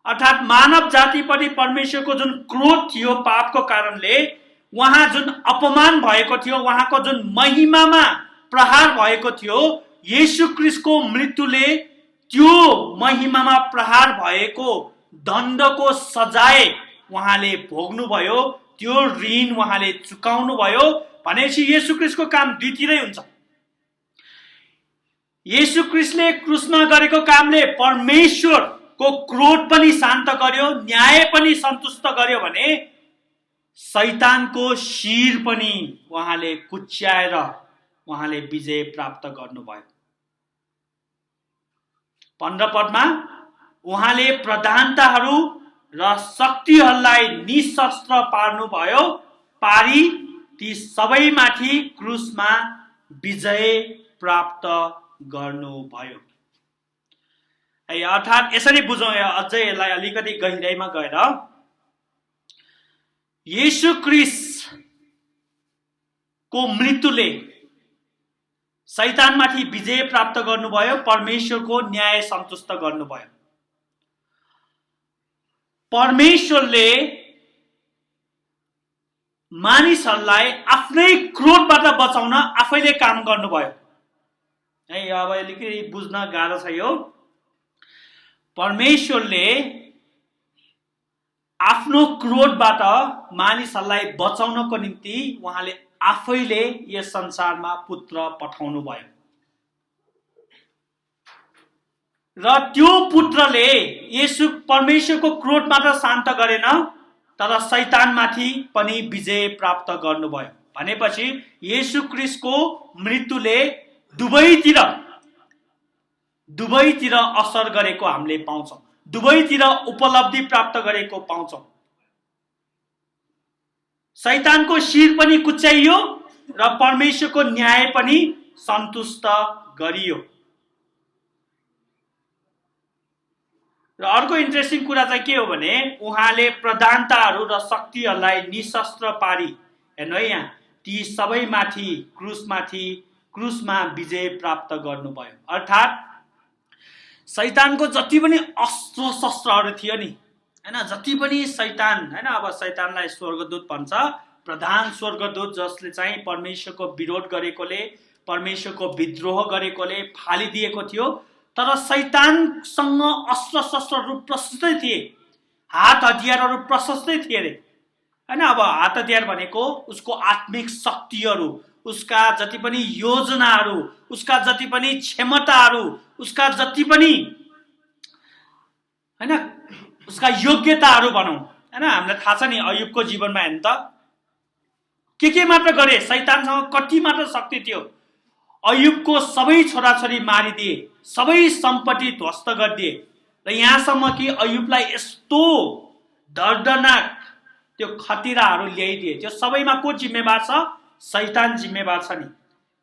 अर्थात् मानव जातिप्रति परमेश्वरको जुन क्रोध थियो पापको कारणले, उहाँ जुन अपमान भएको थियो, उहाँको जुन महिमामा प्रहार भएको थियो, येशू ख्रीष्टको मृत्युले त्यो महिमामा प्रहार भएको दण्डको सजाय उहाँले भोग्नुभयो, त्यो ऋण उहाँले चुकाउनु भयो। भनेपछि येशू ख्रीष्टको काम दुईतिरै हुन्छ। येशू ख्रीष्टले क्रुसमा गरेको कामले परमेश्वरको क्रोध पनि शान्त गर्यो, न्याय पनि सन्तुष्ट गर्यो भने शैतानको शिर पनि उहाँले कुच्याएर उहाँले विजय प्राप्त गर्नुभयो। 15 पदमा उहाँले प्रधानताहरू र शक्तिहरूलाई निशस्त्र पारी ती सबैमाथि क्रुसमा विजय प्राप्त गर्नुभयो। अर्थात् यसरी बुझौँ, अझै यसलाई अलिकति गहिराइमा गएर, येशू ख्रीष्टको मृत्युले शैतानमाथि विजय प्राप्त गर्नुभयो, परमेश्वरको न्याय सन्तुष्ट गर्नुभयो। परमेश्वरले मानिसहरूलाई आफ्नै क्रोधबाट बचाउन आफैले काम गर्नुभयो। अब अलिकति बुझ्न गाह्रो छ यो। परमेश्वरले आफ्नो क्रोधबाट मानिसहरूलाई बचाउनको निम्ति उहाँले आफैले यस संसारमा पुत्र पठाउनु भयो र त्यो पुत्रले येशू परमेश्वरको क्रोध मात्र शान्त गरेन, तर शैतानमाथि पनि विजय प्राप्त गर्नुभयो। भनेपछि येशू ख्रीष्टको मृत्युले दुवैतिर असर गरेको हामीले पाउँछौँ, दुवैतिर उपलब्धि प्राप्त गरेको पाउँछौँ। शैतानको शिर पनि कुच्याइयो र परमेश्वरको न्याय पनि सन्तुष्ट गरियो। र अर्को इन्ट्रेस्टिङ कुरा चाहिँ के हो भने, उहाँले प्रधानताहरू र शक्तिहरूलाई निशस्त्र पारी, हेर्नु है यहाँ, ती सबैमाथि क्रुसमा विजय प्राप्त गर्नुभयो। अर्थात् शैतानको जति पनि अस्त्र शस्त्रहरू थियो नि, हैन, जति पनि शैतान, हैन, अब शैतानलाई स्वर्गदूत भन्छ, प्रधान स्वर्गदूत जसले चाहिँ परमेश्वरको विरोध गरेकोले, परमेश्वरको विद्रोह गरेकोले फालिदिएको थियो। तर शैतानसँग अस्त्र शस्त्रहरू प्रशस्तै थिए, हात हतियारहरू प्रशस्तै थिए रे, हैन। अब हात हतियार भनेको उसको आत्मिक शक्तिहरू, उसका जति पनि योजनाहरू, उसका जति पनि क्षमताहरू, उसका जति पनि, हैन, उसका योग्यताहरू भनौँ, हैन। हामीलाई थाहा छ नि अयुबको जीवनमा हेर्नु त के मात्र गरे, शैतानसँग कति मात्र शक्ति थियो। अयुबको सबै छोराछोरी मारिदिए, सबै सम्पत्ति ध्वस्त गरिदिए, र यहाँसम्म कि अयुबलाई यस्तो दर्दनाक त्यो खतिराहरू ल्याइदिए। त्यो सबैमा को जिम्मेवार छ? शैतान जिम्मेवार छ नि।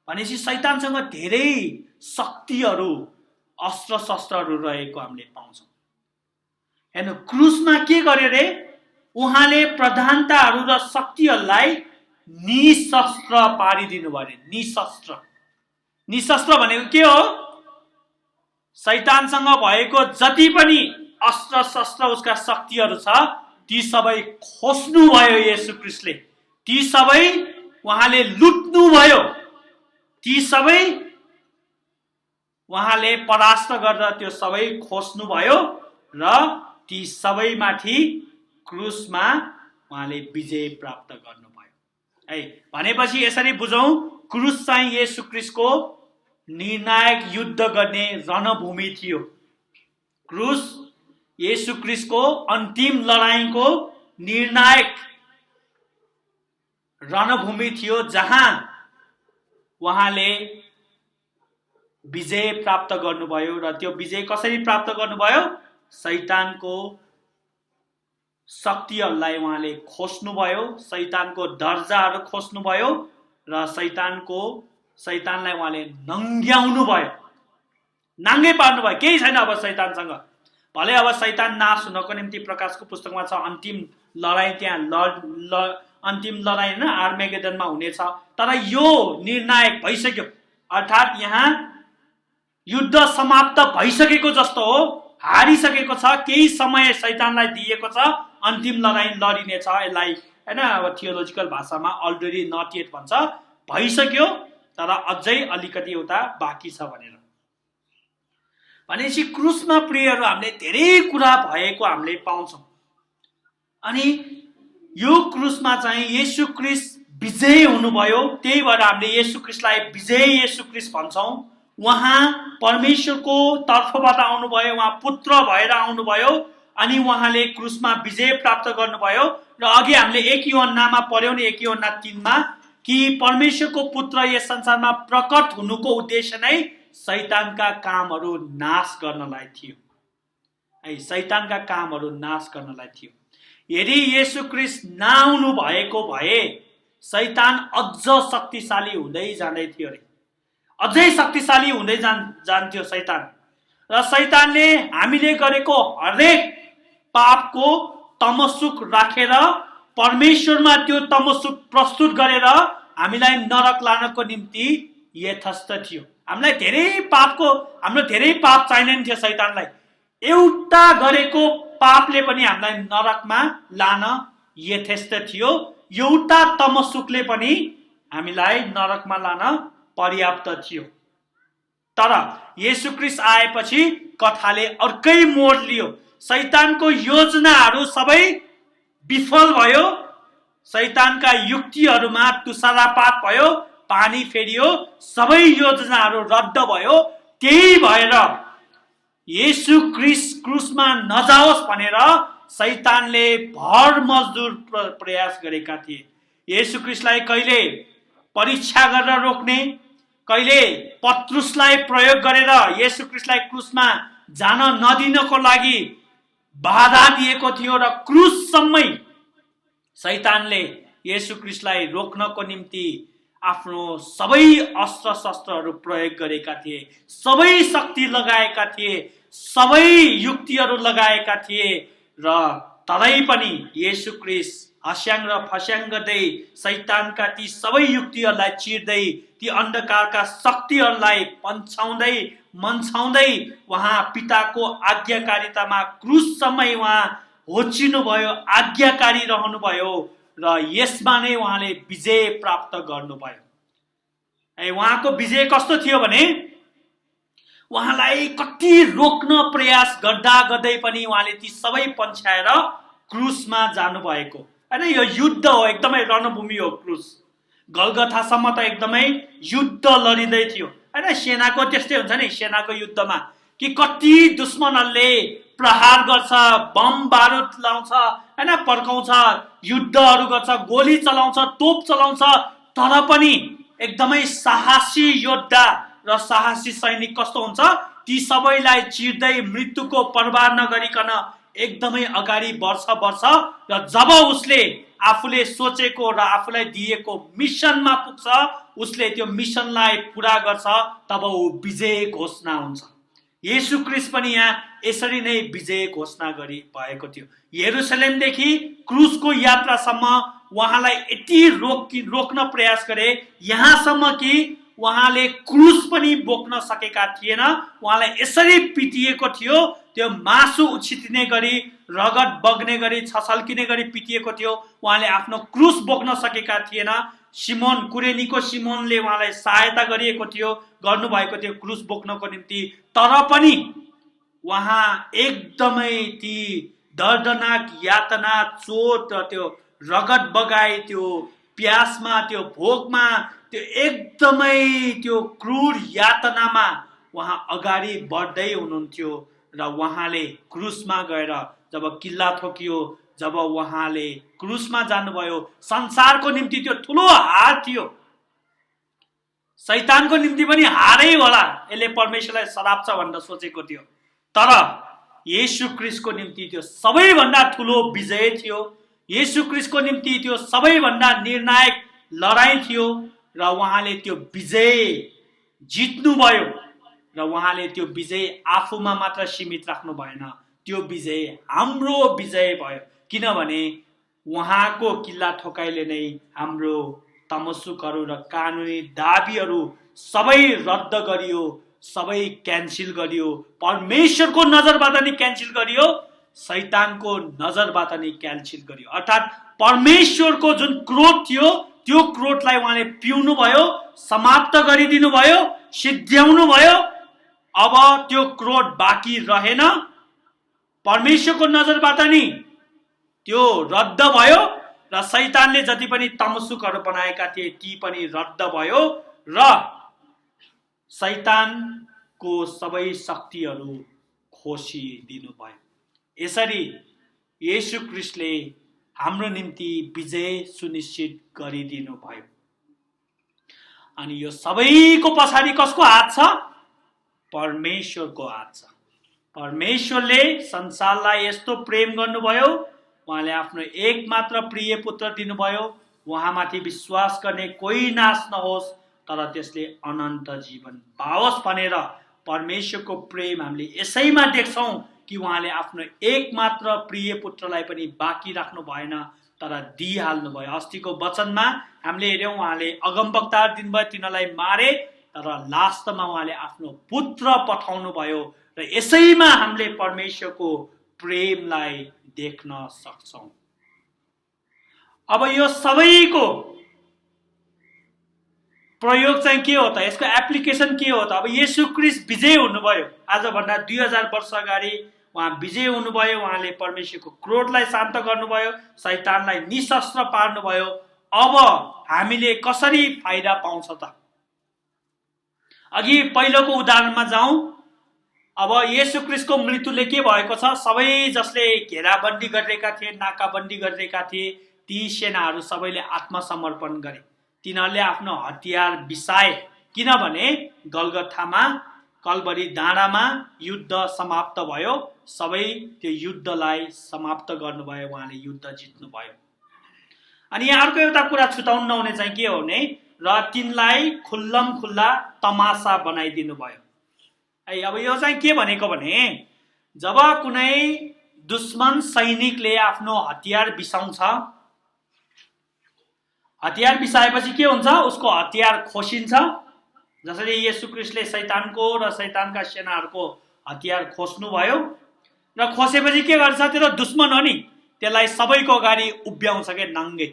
भनेपछि शैतानसँग धेरै शक्तिहरू, अस्त्र शस्त्रहरू रहेको हामीले पाउँछौँ। हेर्नु, क्रुसमा के गर्यो रे? उहाँले प्रधानताहरू र शक्तिहरूलाई निशस्त्र पारिदिनु भयो। निशस्त्र भनेको के हो? शैतानसँग भएको जति पनि अस्त्र शस्त्र, उसका शक्तिहरू छ, ती सबै खोज्नु भयो येशू ख्रीष्टले, ती सबै उहाँले लुट्नु भयो, ती सबै उहाँले परास्त गरेर त्यो सबै खोज्नु भयो र ती सबैमाथि क्रुसमा उहाँले विजय प्राप्त गर्नुभयो है। भनेपछि यसरी बुझौं, क्रुस चाहिँ येशू ख्रीष्टको निर्णायक युद्ध गर्ने रणभूमि थियो। क्रुस येशू ख्रीष्टको अन्तिम लडाईँको निर्णायक रणभूमि थियो, जहाँ उहाँले विजय प्राप्त गर्नुभयो। र त्यो विजय कसरी प्राप्त गर्नुभयो? शैतानको शक्तिहरूलाई उहाँले खोज्नुभयो, शैतानको दर्जाहरू खोज्नुभयो र शैतानलाई उहाँले नङ्ग्याउनु भयो, नाङ्गै पार्नुभयो। केही छैन अब शैतानसँग। भले अब शैतान नाश हुनको निम्ति प्रकाशको पुस्तकमा छ अन्तिम लडाईँ, त्यहाँ अन्तिम लडाईँ होइन आर्मेगेडनमा हुनेछ, तर यो निर्णायक भइसक्यो। अर्थात् यहाँ युद्ध समाप्त भइसकेको जस्तो हो, हारिसकेको छ। केही समय शैतानलाई दिएको छ, अन्तिम लडाईँ लडिनेछ। यसलाई हैन अब थियोलोजिकल भाषामा अलरेडी नट येट भन्छ, भइसक्यो तर अझै अलिकति एउटा बाँकी छ भनेर। भनेपछि क्रुसमा प्रियहरू हामीले धेरै कुरा भएको हामीले पाउँछौँ। अनि यो क्रुसमा चाहिँ येशू ख्रीष्ट विजय हुनुभयो। त्यही भएर हामीले येशू ख्रीष्टलाई विजय येशू ख्रीष्ट भन्छौँ। उहाँ परमेश्वरको तर्फबाट आउनुभयो, उहाँ पुत्र भएर आउनुभयो अनि उहाँले क्रुसमा विजय प्राप्त गर्नुभयो। र अघि हामीले 1 यूहन्नामा पढ्यौं नि, 1 यूहन्ना 3 कि परमेश्वरको पुत्र यस संसारमा प्रकट हुनुको उद्देश्य नै शैतानका कामहरू नाश गर्नलाई थियो है, शैतानका कामहरू नाश गर्नलाई थियो। यदि येशू ख्रीष्ट नआउनु भएको भए शैतान अझ शक्तिशाली हुँदै जाँदै थियो अरे, अझै शक्तिशाली हुँदै जान्थ्यो शैतान। र शैतानले हामीले गरेको हरेक पापको तमसुक राखेर परमेश्वरमा त्यो तमसुक प्रस्तुत गरेर हामीलाई नरक लानको निम्ति यथास्थ थियो। हामीलाई हाम्रो धेरै पाप चाहिँदैन थियो शैतानलाई। एउटा गरेको पापले पनि हामीलाई नरकमा लान यथेष्ट थियो। एउटा तमसुकले पनि हामीलाई नरकमा लान पर्याप्त थियो। तर येशू ख्रीष्ट आएपछि कथाले अर्कै मोड लियो। शैतानको योजनाहरू सबै विफल भयो, शैतानका युक्तिहरूमा तुषारपात भयो, पानी फेरियो, सबै योजनाहरू रद्द भयो। त्यही भएर येशू ख्रीष्ट क्रुसमा नजाओस् भनेर शैतानले भर मजदुर प्रयास गरेका थिए। येशू ख्रीष्टलाई कहिले परीक्षा गरेर रोक्ने, कहिले पत्रुसलाई प्रयोग गरेर येशू ख्रीष्टलाई क्रुसमा जान नदिनको लागि बाधा दिएको थियो। र क्रुससम्मै शैतानले येशू ख्रीष्टलाई रोक्नको निम्ति आफ्नो सबै अस्त्र शस्त्रहरू प्रयोग गरेका थिए, सबै शक्ति लगाएका थिए, सबै युक्तिहरू लगाएका थिए। र तरै पनि येशू ख्रीष्ट हस्याङ र फस्याङ गर्दै शैतानका ती सबै युक्तिहरूलाई चिर्दै, ती अन्धकारका शक्तिहरूलाई पन्छाउँदै मन्छाउँदै उहाँ पिताको आज्ञाकारितामा क्रुससम्मै उहाँ होचिनुभयो, आज्ञाकारी रहनुभयो र यसमा नै उहाँले विजय प्राप्त गर्नुभयो। उहाँको विजय कस्तो थियो भने उहाँलाई कति रोक्न प्रयास गर्दै पनि उहाँले ती सबै पन्छाएर क्रुसमा जानुभएको हैन। यो युद्ध हो, एकदमै रणभूमि हो क्रुस। गलगथासम्म त एकदमै युद्ध लडिँदै थियो हैन। सेनाको त्यस्तै हुन्छ नि, सेनाको युद्धमा कि कति दुश्मनहरूले प्रहार गर्छ, बम बारुद लाउँछ हैन, पड्काउँछ, युद्धहरू गर्छ, गोली चलाउँछ, तोप चलाउँछ, तर पनि एकदमै साहसी योद्धा र साहसी सैनिक कस्तो हुन्छ, ती सबैलाई चिर्दै मृत्युको परवाह नगरिकन एकदमै अगाडि बढ्छ र जब उसले आफूले सोचेको र आफूलाई दिएको मिसनमा पुग्छ, उसले त्यो मिसनलाई पुरा गर्छ, तब ऊ विजय घोषणा हुन्छ। येशू ख्रीष्ट पनि यहाँ यसरी नै विजय घोषणा गरी भएको थियो। यरुशलेमदेखि क्रुसको यात्रासम्म उहाँलाई यति रोक्न प्रयास गरे, यहाँसम्म कि उहाँले क्रुस पनि बोक्न सकेका थिएन। उहाँलाई यसरी पिटिएको थियो, त्यो मासु उछिटिने गरी, रगत बग्ने गरी, छछल्किने गरी पिटिएको थियो। उहाँले आफ्नो क्रुस बोक्न सकेका थिएन। सिमोन, कुरेनीको सिमोनले उहाँलाई सहायता गर्नुभएको थियो क्रुस बोक्नको निम्ति। तर पनि उहाँ एकदमै ती दर्दनाक यातना, चोट र त्यो रगत बगाई, त्यो प्यासमा, त्यो भोकमा, त्यो एकदमै त्यो क्रूर यातनामा उहाँ अगाडि बढ्दै हुनुहुन्थ्यो। र उहाँले क्रुसमा गएर जब किल्ला ठोकियो, जब उहाँले क्रुसमा जानुभयो, संसारको निम्ति त्यो ठुलो हार थियो। शैतानको निम्ति पनि हारै होला, यसले परमेश्वरलाई श्राप छ भनेर सोचेको थियो। तर येशू ख्रीष्टको निम्ति त्यो सबैभन्दा ठुलो विजय थियो। येशू ख्रीष्टको निम्ति त्यो सबैभन्दा निर्णायक लडाईँ थियो। र उहाँले त्यो विजय जित्नुभयो। र उहाँले त्यो विजय आफूमा मात्र सीमित राख्नु भएन, त्यो विजय हाम्रो विजय भयो। किनभने उहाँको किल्ला ठोकाइले नै हाम्रो तमसुकहरू र कानुनी दाबीहरू सबै रद्द गरियो, सबै क्यान्सिल गरियो। परमेश्वरको नजरबाट नि क्यान्सिल गरियो, शैतानको नजरबाट नि क्यान्सिल गरियो। अर्थात् परमेश्वरको जुन क्रोध थियो, त्यो क्रोधलाई उहाँले पिउनु भयो, समाप्त गरिदिनु भयो, सिद्ध्याउनु भयो। अब त्यो क्रोध बाँकी रहेन, परमेश्वरको नजरबाट नि त्यो रद्द भयो। र शैतानले जति पनि तमसुकहरू बनाएका थिए ती पनि रद्द भयो। र शैतानको सबै शक्तिहरू खोसिदिनु भयो। यसरी येशू ख्रीष्टले हाम्रो निम्ति विजय सुनिश्चित गरिदिनु भयो। अनि यो सबैको पछाडि कसको हात छ? परमेश्वरको हात छ। परमेश्वरले संसारलाई यस्तो प्रेम गर्नुभयो, उहाँले आफ्नो एकमात्र प्रिय पुत्र दिनुभयो, उहाँमाथि विश्वास गर्ने कोही नाश नहोस् तर त्यसले अनन्त जीवन पाओस् भनेर। परमेश्वरको प्रेम हामीले यसैमा देख्छौँ कि उहाँले आफ्नो एकमात्र प्रिय पुत्रलाई पनि बाँकी राख्नु भएन, तर दिइहाल्नु भयो। अस्तिको वचनमा हामीले हेऱ्यौँ, उहाँले अगमवक्ताहरू दिनुभयो, तिनीहरूलाई मारे, तर लास्टमा उहाँले आफ्नो पुत्र पठाउनु भयो। र यसैमा हामीले परमेश्वरको प्रेमलाई देख्न सक्छौँ। अब यो सबैको प्रयोग चाहिँ के हो त? यसको एप्लिकेसन के हो त? अब येशू ख्रीष्ट विजय हुनुभयो। आजभन्दा 2000 वर्ष अगाडि उहाँ विजय हुनुभयो। उहाँले परमेश्वरको क्रोधलाई शान्त गर्नुभयो, शैतानलाई निशस्त्र पार्नुभयो। अब हामीले कसरी फाइदा पाउँछ त? अघि पहिलोको उदाहरणमा जाउँ। अब येशू ख्रीष्टको मृत्युले के भएको छ? सबै जसले घेराबन्दी गरिरहेका थिए, नाकाबन्दी गरिरहेका थिए, ती सेनाहरू सबैले आत्मसमर्पण गरे। तिनीहरूले आफ्नो हतियार बिसाए, किनभने गलगथामा, कलवरी डाँडामा युद्ध समाप्त भयो। सबै त्यो युद्धलाई समाप्त गर्नुभयो, उहाँले युद्ध जित्नुभयो। अनि यहाँ अर्को एउटा कुरा छुटाउनु नहुने चाहिँ के हो भने, र तिनलाई खुल्लम खुल्ला तमासा बनाइदिनु भयो। अब यो चाहिँ के भनेको भने, जब कुनै दुश्मन सैनिकले आफ्नो हतियार बिसाउँछ, हतियार बिसाएपछि के हुन्छ? उसको हतियार खोसिन्छ। जसरी येशू ख्रीष्टले शैतानको र शैतानका सेनाहरूको हतियार खोस्नुभयो। र खोसेपछि के गर्छ? त्यो दुश्मन हो नि, त्यसलाई सबैको अगाडि उभ्याउँछ के नङ्गे।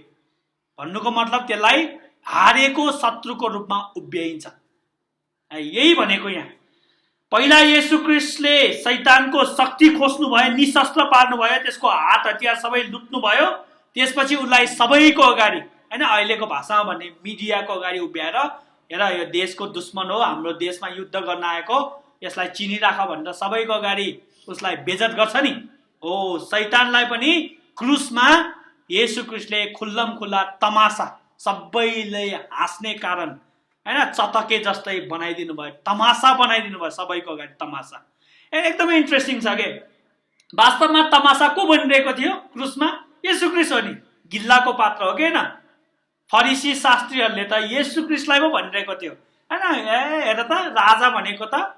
भन्नुको मतलब त्यसलाई हारेको शत्रुको रूपमा उभ्याइन्छ। यही भनेको यहाँ। पहिला येशू ख्रीष्टले शैतानको शक्ति खोस्नु भयो, निशस्त्र पार्नु भयो, त्यसको हात हतियार सबै लुट्नु भयो। त्यसपछि उसलाई सबैको अगाडि, हैन, अहिलेको भाषामा भन्ने मिडियाको अगाडि उभ्याएर, हेर यो देशको दुश्मन हो, हाम्रो देशमा युद्ध गर्न आएको, यसलाई चिनिराख भनेर सबैको अगाडि उसलाई बेइज्जत गर्छ नि। हो, शैतानलाई पनि क्रुसमा येशू ख्रीष्टले खुल्लम खुल्ला तमासा, सबैले हाँस्ने कारण, हैन, चतके जस्तै बनाइदिनु भयो, तमासा बनाइदिनु भयो सबैको अगाडि तमासा। एकदमै इन्ट्रेस्टिङ छ के। वास्तवमा तमासा को बनिरहेको थियो क्रुसमा? येशू ख्रीष्ट हो नि, गिल्लाको पात्र हो कि हैन। फरिसी शास्त्रीहरूले त येशू ख्रीष्टलाई पो भनिरहेको थियो, हैन, हेर त राजा भनेको त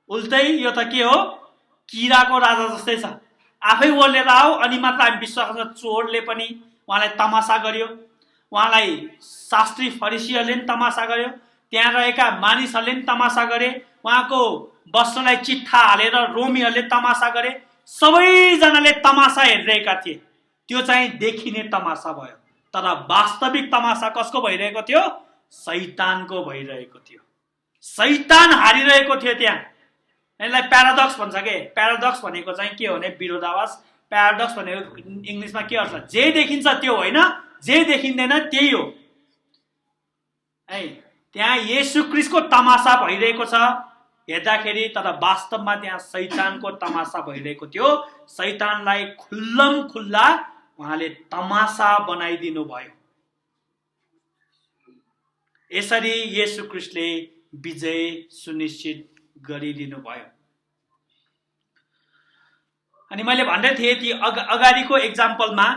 उल्टै, यो त के हो, किराको राजा जस्तै छ, आफै ओर्लेर आऊ अनि मात्र हामी विश्वास गर्छौँ। चोरले पनि उहाँलाई तमासा गर्यो, उहाँलाई शास्त्री फरिसीहरूले पनि तमासा गर्यो, त्यहाँ रहेका मानिसहरूले पनि तमासा गरे, उहाँको वस्त्रलाई चिट्ठा हालेर रोमीहरूले तमासा गरे। सबैजनाले तमासा हेरिरहेका थिए। त्यो चाहिँ देखिने तमासा भयो, तर वास्तविक तमासा कसको भइरहेको थियो? शैतानको भइरहेको थियो। शैतान हारिरहेको थियो त्यहाँ। यसलाई प्याराडक्स भन्छ के। प्याराडक्स भनेको चाहिँ के हो भने विरोधाभास। प्याराडक्स भनेको इङ्ग्लिसमा के अर्थ, जे देखिन्छ त्यो होइन, जे देखिँदैन त्यही हो है। त्यहाँ येशू क्रिस्टको तमासा भइरहेको छ हेर्दाखेरि, तर वास्तवमा त्यहाँ शैतानको तमासा भइरहेको थियो। शैतानलाई खुल्लम खुल्ला उहाँले तमासा बनाइदिनु भयो। यसरी येशू क्रिस्टले विजय सुनिश्चित गरिदिनु भयो। अनि मैले भन्दै थिएँ कि अगाडिको एक्जाम्पलमा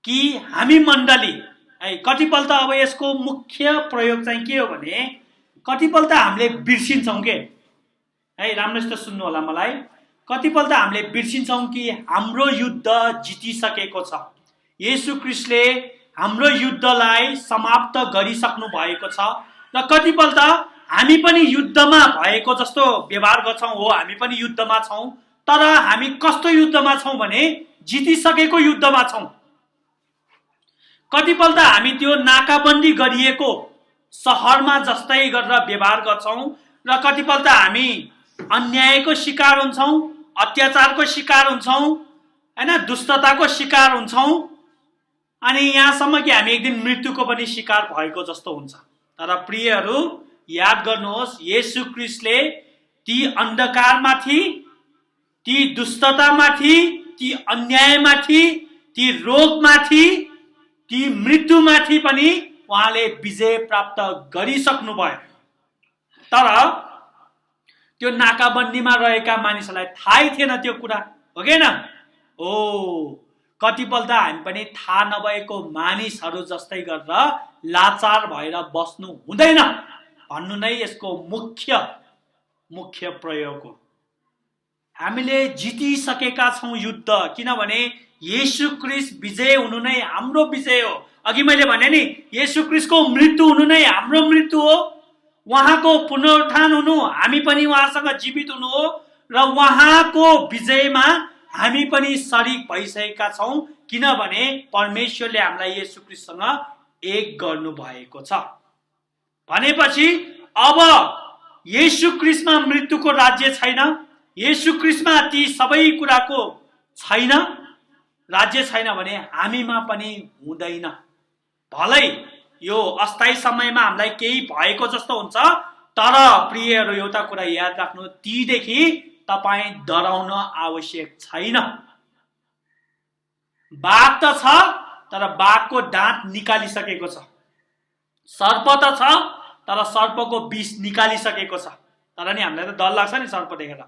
कि हामी मण्डली है, कतिपल्ट अब यसको मुख्य प्रयोग चाहिँ के हो भने कतिपल्ट हामीले बिर्सिन्छौँ के है। राम्रोसित सुन्नु होला मलाई। कतिपल्ट हामीले बिर्सिन्छौँ कि हाम्रो युद्ध जितिसकेको छ। येशू क्रिस्टले हाम्रो युद्धलाई समाप्त गरिसक्नु भएको छ। र कतिपल्ट हामी पनि युद्धमा भएको जस्तो व्यवहार गर्छौँ। हो, हामी पनि युद्धमा छौँ, तर हामी कस्तो युद्धमा छौँ भने जितिसकेको युद्धमा छौँ। कतिपल्ट हामी त्यो नाकाबन्दी गरिएको सहरमा जस्तै गरेर व्यवहार गर्छौँ, र कतिपल्ट हामी अन्यायको शिकार हुन्छौँ, अत्याचारको शिकार हुन्छौँ हैन, दुष्टताको शिकार हुन्छौँ, अनि यहाँसम्म कि हामी एक दिन मृत्युको पनि शिकार भएको जस्तो हुन्छ। तर प्रियहरू याद गर्नुहोस्, येशू क्रिस्टले ती अन्धकारमाथि, ती दुष्टतामाथि, ती अन्यायमाथि, ती रोगमाथि, ती मृत्युमाथि पनि उहाँले विजय प्राप्त गरिसक्नु भयो। तर त्यो नाकाबन्दीमा रहेका मानिसहरूलाई थाहै थिएन त्यो कुरा, हो कि न? ओ कतिपल्ट हामी पनि थाहा नभएको मानिसहरू जस्तै गरेर लाचार भएर बस्नु हुँदैन भन्नु नै यसको मुख्य प्रयोग हो। हामीले जितिसकेका छौँ युद्ध, किनभने येशू क्रिस्ट विजय हुनु नै हाम्रो विजय हो। अघि मैले भने नि, येशू क्रिस्टको मृत्यु हुनु नै हाम्रो मृत्यु हो। उहाँको पुनरुत्थान हुनु, हामी पनि उहाँसँग जीवित हुनु हो, र उहाँको विजयमा हामी पनि शरीक भइसकेका छौँ, किनभने परमेश्वरले हामीलाई येशू क्रिस्टसँग एक गर्नु भएको छ। भनेपछि अब येशू क्रिस्टमा मृत्युको राज्य छैन, येशू क्रिस्टमा ती सबै कुराको छैन, राज्य छैन भने हामीमा पनि हुँदैन। भलै यो अस्थायी समयमा हामीलाई केही भएको जस्तो हुन्छ, तर प्रियहरू एउटा कुरा याद राख्नु, तीदेखि तपाईँ डराउन आवश्यक छैन। बाघ त छ, तर बाघको दाँत निकालिसकेको छ। सर्प त छ, तर सर्पको विष निकालिसकेको छ। तर नि हामीलाई त डर लाग्छ नि सर्प देखेर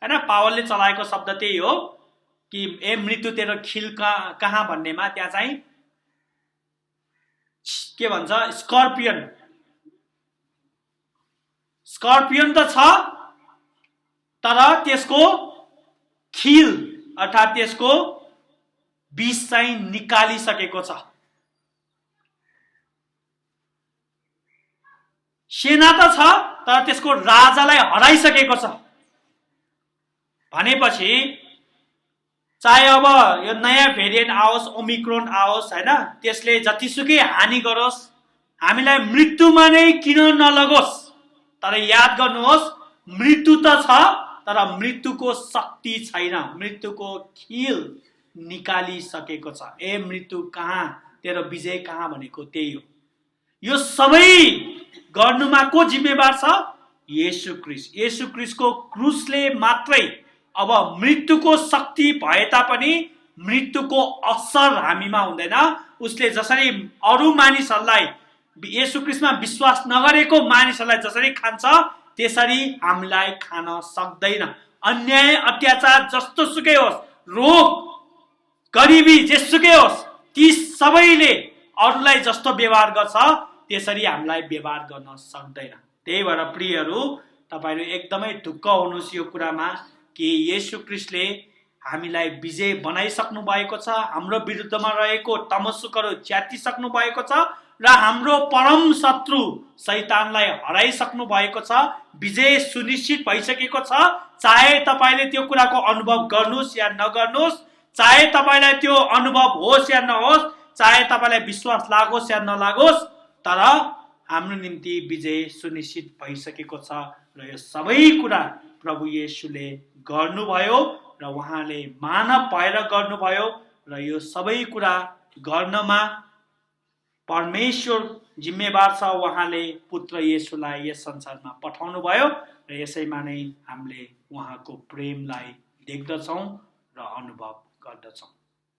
हैन। पावलले चलाएको शब्द त्यही हो कि ए मृत्यु तेरो खिल कहाँ भन्नेमा त्यहाँ चाहिँ के भन्छ, स्कर्पियन त छ, तर त्यसको खिल अर्थात् त्यसको विष चाहिँ निकालिसकेको छ। सेना त छ, तर त्यसको राजालाई हराइसकेको छ। भनेपछि चाहे अब यो नयाँ भेरिएन्ट आओस्, ओमिक्रोन आओस् हैन, त्यसले जतिसुकै हानि गरोस्, हामीलाई मृत्युमा नै किन नलगोस्, तर याद गर्नुहोस्, मृत्यु त छ, तर मृत्युको शक्ति छैन। मृत्युको खिल निकालिसकेको छ। ए मृत्यु कहाँ, तेरो विजय कहाँ भनेको त्यही हो। यो सबै गर्नुमा को जिम्मेवार छ? येशू क्रिस्ट। येशू क्रिस्टको क्रुसले मात्रै अब मृत्युको शक्ति भए तापनि मृत्युको असर हामीमा हुँदैन। उसले जसरी अरू मानिसहरूलाई, येशू क्रिस्टमा विश्वास नगरेको मानिसहरूलाई जसरी खान्छ, त्यसरी हामीलाई खान सक्दैन। अन्याय अत्याचार जस्तो सुकै होस्, रोग गरिबी जेसुकै होस्, ती सबैले अरूलाई जस्तो व्यवहार गर्छ त्यसरी हामीलाई व्यवहार गर्न सक्दैन। त्यही भएर प्रियहरू, तपाईहरु एकदमै ढुक्क हुनुहोस् यो कुरामा कि येशू क्रिस्टले हामीलाई विजय बनाइसक्नु भएको छ। हाम्रो विरुद्धमा रहेको तमस्सुकहरू च्यातिसक्नु भएको छ र हाम्रो परम शत्रु शैतानलाई हराइसक्नु भएको छ। विजय सुनिश्चित भइसकेको छ। चाहे तपाईले त्यो कुराको अनुभव गर्नुस् या नगर्नुस्, चाहे तपाईलाई त्यो अनुभव होस् या नहोस्, चाहे तपाईलाई विश्वास लागोस् या नलागोस्, तर हाम्रो निम्ति विजय सुनिश्चित भइसकेको छ र यो सबै कुरा प्रभु येशूले गर्नुभयो र उहाँले मानव भएर गर्नुभयो र यो सबै कुरा गर्नमा परमेश्वर जिम्मेवार छ। उहाँले पुत्र येशूलाई यस संसारमा पठाउनु भयो र यसैमा नै हामीले उहाँको प्रेमलाई देख्दछौँ र अनुभव गर्दछौँ।